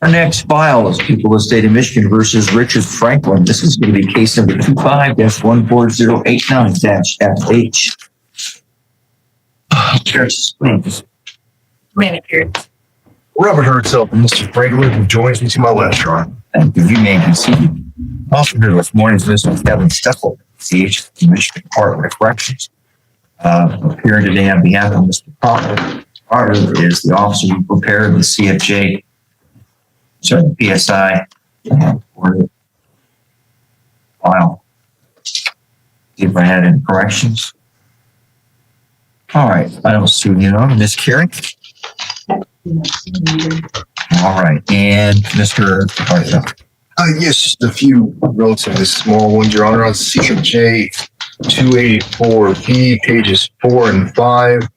Our next file is People of the State of Michigan versus Richard Franklin. This is going to be case number 25-14089-FH. Please. Manager. Robert Hertzell and Mr. Franklin, who joins me to my left, Your Honor. Thank you. You may be seated. Also here this morning is Mr. Kevin Steffel, CH, Michigan Department of Corrections. Appearing today on behalf of Mr. Potter. Potter is the officer who prepared the CFJ, the PSI, for the file. See if I had any corrections. All right, I don't see you know, Ms. Carey. All right, and Mr. Hartnell. Yes, just a few relatively small ones, Your Honor. On CFJ 284B, pages 4 and 5,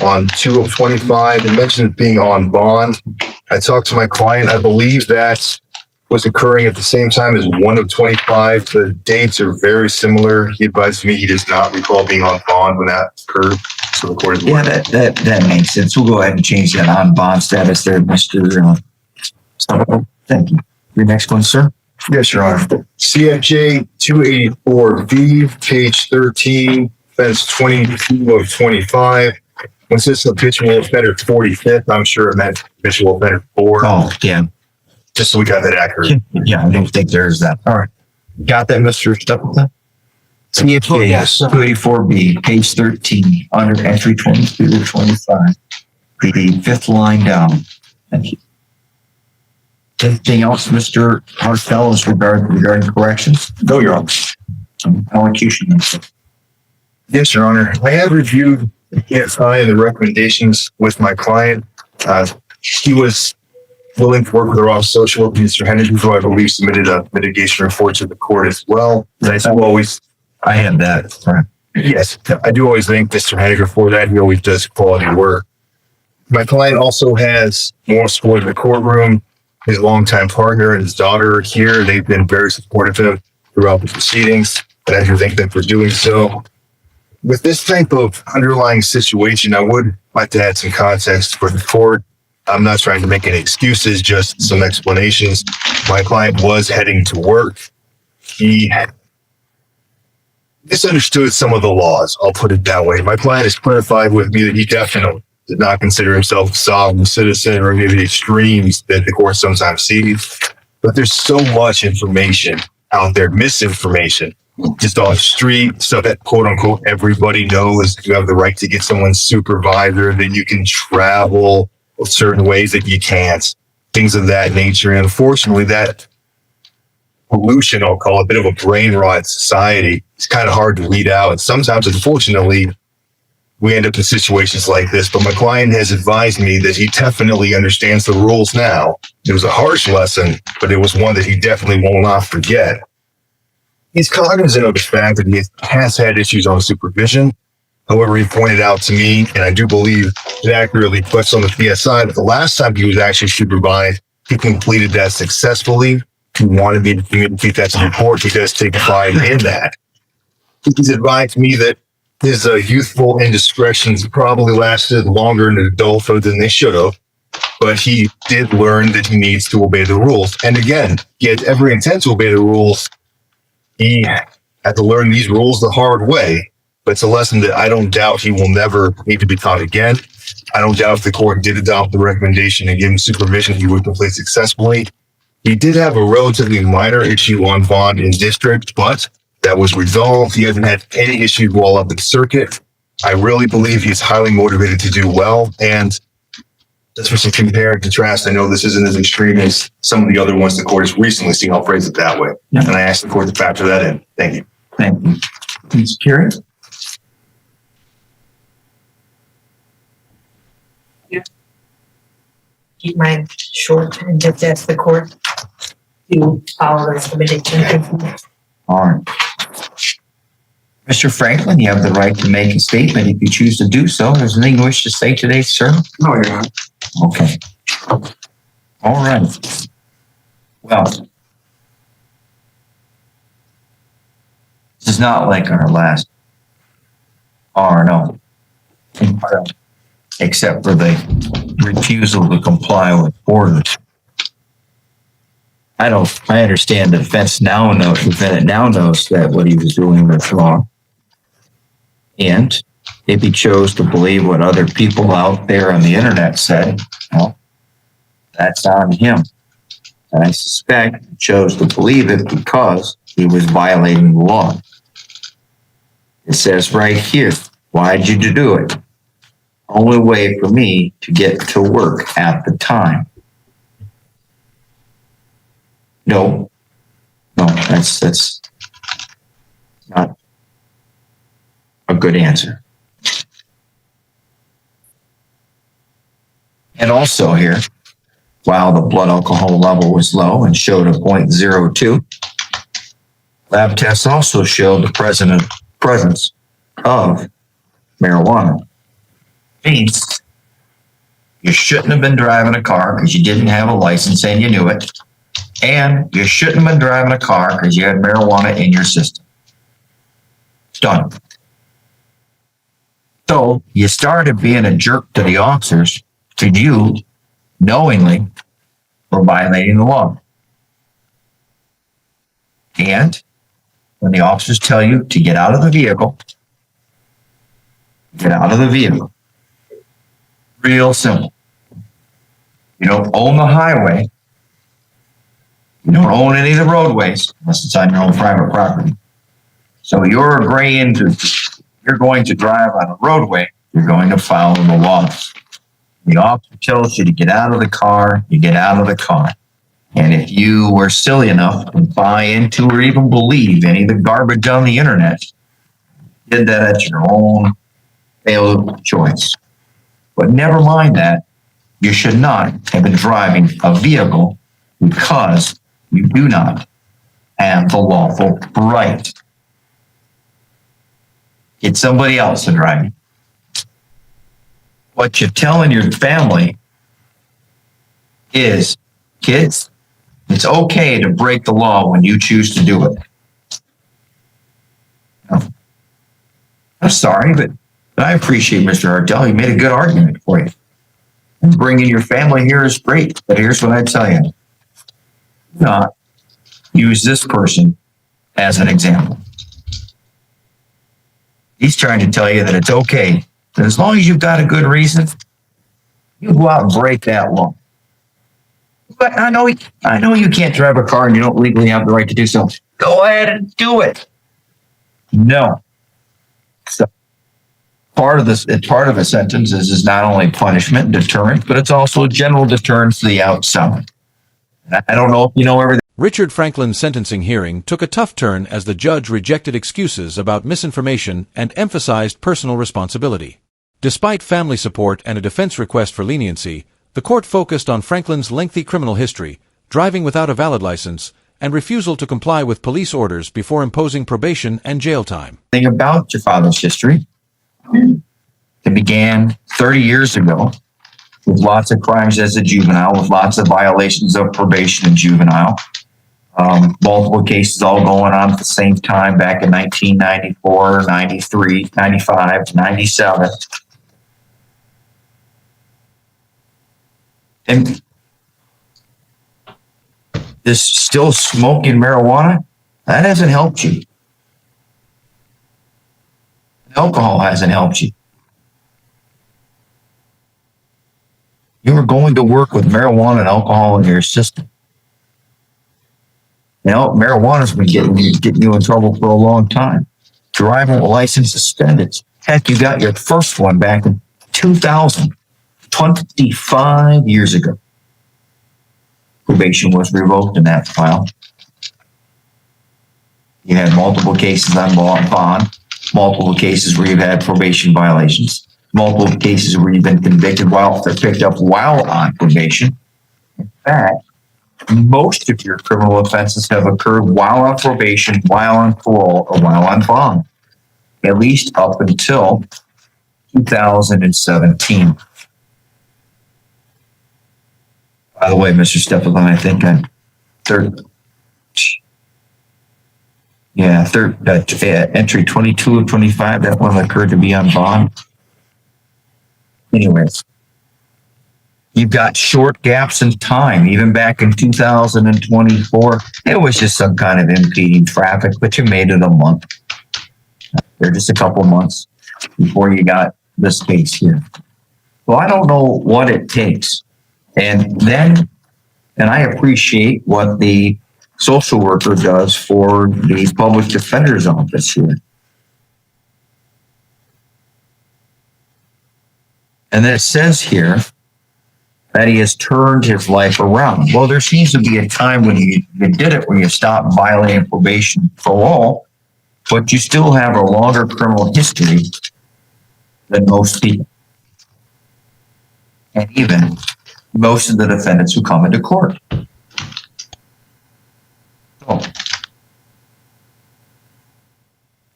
on 2 of 25, it mentions being on bond. I talked to my client. I believe that was occurring at the same time as 1 of 25. The dates are very similar. He advised me he does not recall being on bond when that occurred. So the court is that makes sense. We'll go ahead and change that on bond status there, Mr. Thank you. Your next one, sir. Yes, Your Honor. CFJ 284V, page 13, offense 22 of 25. When it says habitual offender 45th, I'm sure it meant habitual offender 4. Oh, yeah. Just so we got that accurate. Yeah, I don't think there's that. All right. Got that, Mr. Stapleton? CFJ, yes. 284B, page 13, under entry 22 to 25. The fifth line down. Thank you. Anything else, Mr. Hartfell, regarding corrections? No, Your Honor. Elocution. Yes, Your Honor. I have reviewed the PSI and the recommendations with my client. He was willing to work with our office social worker, Mr. Henderson, who I believe submitted a mitigation report to the court as well. And I have that. Right. Yes, I do always thank Mr. Henniger for that. He always does quality work. My client also has more support in the courtroom. His longtime partner and his daughter are here. They've been very supportive of him throughout the proceedings, and I do thank them for doing so. With this type of underlying situation, I would like to add some context for the court. I'm not trying to make any excuses, just some explanations. My client was heading to work. He misunderstood some of the laws. I'll put it that way. My client has clarified with me that he definitely did not consider himself a sovereign citizen or maybe the extremes that the court sometimes sees. But there's so much information out there, misinformation, just on the street, stuff that quote unquote everybody knows. You have the right to get someone's supervisor, that you can travel certain ways that you can't, things of that nature. And unfortunately, that pollution, I'll call it, a bit of a brain rot society, it's kind of hard to weed out. And sometimes, unfortunately, we end up in situations like this. But my client has advised me that he definitely understands the rules now. It was a harsh lesson, but it was one that he definitely will not forget. He's cognizant of the fact that he has had issues on supervision. However, he pointed out to me, and I do believe it accurately puts on the PSI, that the last time he was actually supervised, he completed that successfully. He wanted me to communicate that to the court. He does take pride in that. He's advised me that his youthful indiscretions probably lasted longer in adulthood than they should have, but he did learn that he needs to obey the rules. And again, he had every intent to obey the rules. He had to learn these rules the hard way, but it's a lesson that I don't doubt he will never need to be taught again. I don't doubt if the court did adopt the recommendation and give him supervision, he would complete successfully. He did have a relatively minor issue on bond in district, but that was resolved. He hasn't had any issues while up in circuit. I really believe he's highly motivated to do well. And just for some compare and contrast, I know this isn't as extreme as some of the other ones the court has recently seen. I'll phrase it that way. Yeah. And I asked the court to factor that in. Thank you. Thank you. Please, Carrie. Keep mine short and just ask the court to follow the recommendation. All right. Mr. Franklin, you have the right to make a statement if you choose to do so. Is there anything you wish to say today, sir? No, Your Honor. Okay. All right. Well, this is not like our last R&O, except for the refusal to comply with orders. I understand the defendant now knows that what he was doing was wrong. And if he chose to believe what other people out there on the internet said, well, that's on him. And I suspect he chose to believe it because he was violating the law. It says right here, why did you do it? Only way for me to get to work at the time. No, that's not a good answer. And also here, while the blood alcohol level was low and showed a 0.02, lab tests also showed the presence of marijuana. Means you shouldn't have been driving a car because you didn't have a license and you knew it. And you shouldn't have been driving a car because you had marijuana in your system. It's done. So you started being a jerk to the officers, to you, knowingly, for violating the law. And when the officers tell you to get out of the vehicle, get out of the vehicle. Real simple. You don't own the highway. You don't own any of the roadways unless it's on your own private property. So you're agreeing you're going to drive on a roadway, you're going to follow the laws. The officer tells you to get out of the car, you get out of the car. And if you were silly enough to buy into or even believe any of the garbage on the internet, you did that at your own failed choice. But never mind that, you should not have been driving a vehicle because you do not have the lawful right. Get somebody else to drive you. What you're telling your family is, kids, it's okay to break the law when you choose to do it. I'm sorry, but I appreciate Mr. Ardell. He made a good argument for you. And bringing your family here is great, but here's what I tell you. Do not use this person as an example. He's trying to tell you that it's okay, that as long as you've got a good reason, you go out and break that law. But I know you can't drive a car and you don't legally have the right to do so. Go ahead and do it. No. So part of a sentence is not only punishment and deterrent, but it's also a general deterrence to the outside. I don't know if you know everything. Richard Franklin's sentencing hearing took a tough turn as the judge rejected excuses about misinformation and emphasized personal responsibility. Despite family support and a defense request for leniency, the court focused on Franklin's lengthy criminal history, driving without a valid license, and refusal to comply with police orders before imposing probation and jail time. Thing about your father's history, it began 30 years ago with lots of crimes as a juvenile, with lots of violations of probation in juvenile. Multiple cases all going on at the same time back in 1994, 93, 95, 97. And this still smoking marijuana, that hasn't helped you. Alcohol hasn't helped you. You were going to work with marijuana and alcohol in your system. You know, marijuana's been getting you in trouble for a long time. Driving with license suspended. Heck, you got your first one back in 2000, 25 years ago. Probation was revoked in that file. You had multiple cases on bond, multiple cases where you've had probation violations, multiple cases where you've been convicted while they're picked up while on probation. In fact, most of your criminal offenses have occurred while on probation, while on parole, or while on bond, at least up until 2017. By the way, Mr. Stepleton, I think entry 22 of 25, that one occurred to be on bond. Anyways, You've got short gaps in time, even back in 2024. It was just some kind of impeding traffic, but you made it a month. They're just a couple months before you got this case here. So I don't know what it takes. And I appreciate what the social worker does for the public defender's office here. And then it says here that he has turned his life around. Well, there seems to be a time when you did it, when you stopped violating probation and parole, but you still have a longer criminal history than most people. And even most of the defendants who come into court. So,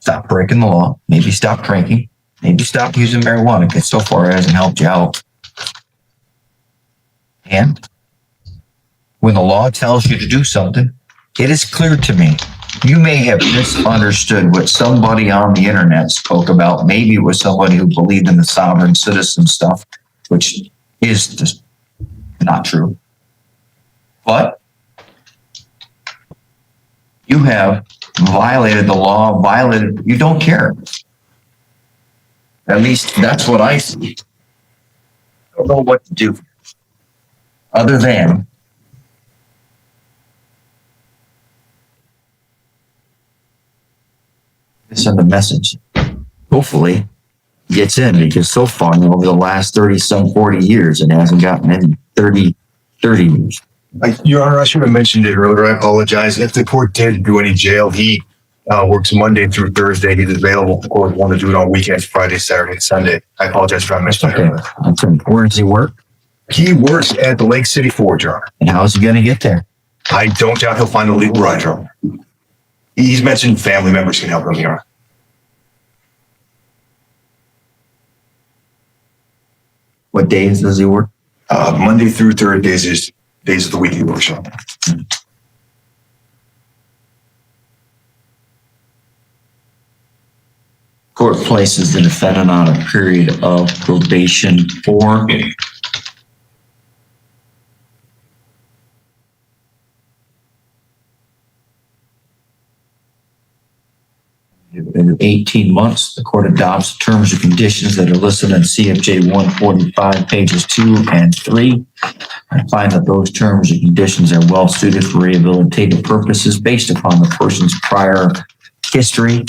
stop breaking the law, maybe stop drinking, maybe stop using marijuana, because so far it hasn't helped you out. And when the law tells you to do something, it is clear to me. You may have misunderstood what somebody on the internet spoke about. Maybe it was somebody who believed in the sovereign citizen stuff, which is just not true. But you have violated the law, you don't care. At least that's what I see. I don't know what to do other than send a message. Hopefully gets in, because so far over the last 40 years, it hasn't gotten in 30 years. Your Honor, I should have mentioned it earlier. I apologize. If the court did do any jail, he works Monday through Thursday. He's available if the court want to do it on weekends, Friday, Saturday, and Sunday. I apologize for not mentioning it earlier. Okay. Where does he work? He works at the Lake City Forge, Your Honor. And how is he going to get there? I don't doubt he'll find a legal ride, Your Honor. He's mentioned family members can help him, Your Honor. What days does he work? Monday through Thursdays is days of the week he works, Your Honor. Court places the defendant on a period of probation for 18 months. The court adopts terms and conditions that are listed in CFJ 145, pages 2 and 3. I find that those terms and conditions are well suited for rehabilitative purposes based upon the person's prior history.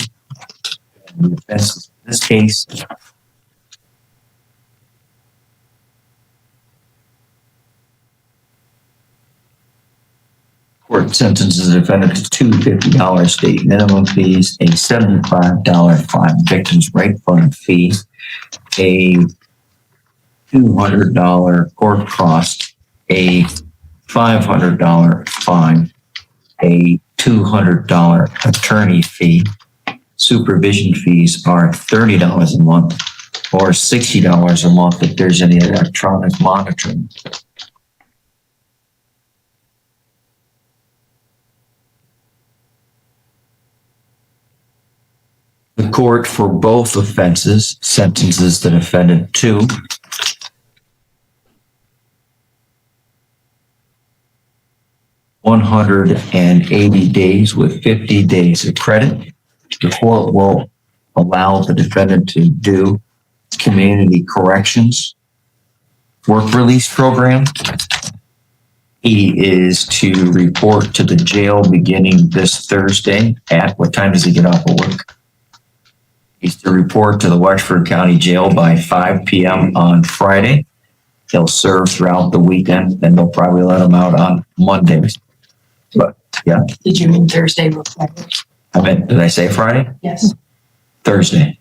The offenses in this case, court sentences the defendant to two $50 state minimum fees, a $75 fine victims' right fund fee, a $200 court cost, a $500 fine, a $200 attorney fee. Supervision fees are $30 a month or $60 a month if there's any electronic monitoring. The court for both offenses sentences the defendant to 180 days with 50 days of credit. The court will allow the defendant to do community corrections work release program. He is to report to the jail beginning this Thursday at what time does he get off of work? He's to report to the Wexford County Jail by 5 p.m. on Friday. He'll serve throughout the weekend, then they'll probably let him out on Mondays. But yeah. Did you mean Thursday or Friday? Did I say Friday? Yes. Thursday.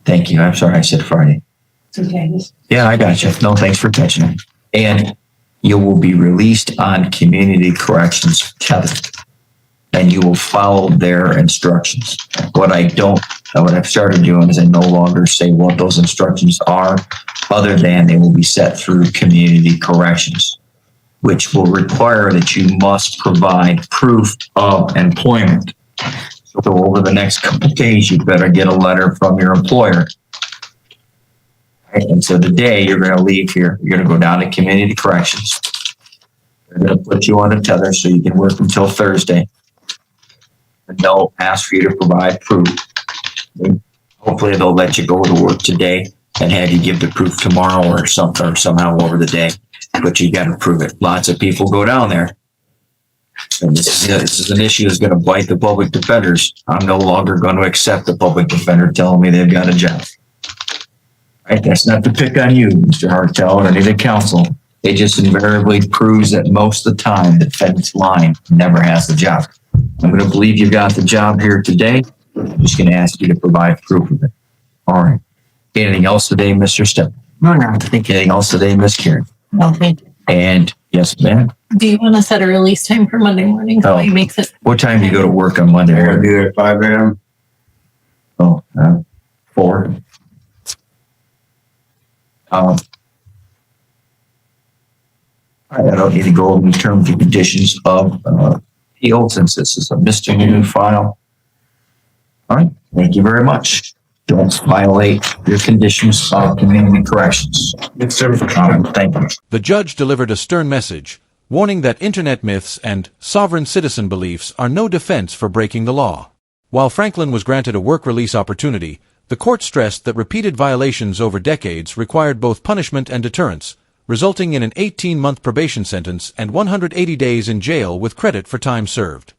Thank you. I'm sorry I said Friday. It's okay. Yeah, I got you. No, thanks for catching it. And you will be released on community corrections tether. And you will follow their instructions. What I've started doing is I no longer say what those instructions are, other than they will be set through community corrections, which will require that you must provide proof of employment. So over the next couple of days, you better get a letter from your employer. Right? And so today you're going to leave here. You're going to go down to community corrections. They're going to put you on a tether so you can work until Thursday. And they'll ask for you to provide proof. Hopefully they'll let you go to work today and have you give the proof tomorrow or something, or somehow over the day. But you got to prove it. Lots of people go down there. And this is an issue that's going to bite the public defenders. I'm no longer going to accept the public defender telling me they've got a job. Right? That's not to pick on you, Mr. Hartel, or any of the counsel. It just invariably proves that most of the time the defendant's lying, never has the job. I'm going to believe you got the job here today. I'm just going to ask you to provide proof of it. All right. Anything else today, Mr. Step? No, I think. Anything else today, Miss Karen? No, thank you. And yes, ma'am. Do you want to set a release time for Monday morning? So Oh. he makes it. What time do you go to work on Monday? I'll be there at 5 a.m. Oh, 4. I don't need to go over the terms and conditions of appeal since this is a misdemeanor file. All right, thank you very much. Don't violate your conditions of community corrections. Yes, sir. Thank you. The judge delivered a stern message, warning that internet myths and sovereign citizen beliefs are no defense for breaking the law. While Franklin was granted a work release opportunity, the court stressed that repeated violations over decades required both punishment and deterrence, resulting in an 18-month probation sentence and 180 days in jail with credit for time served.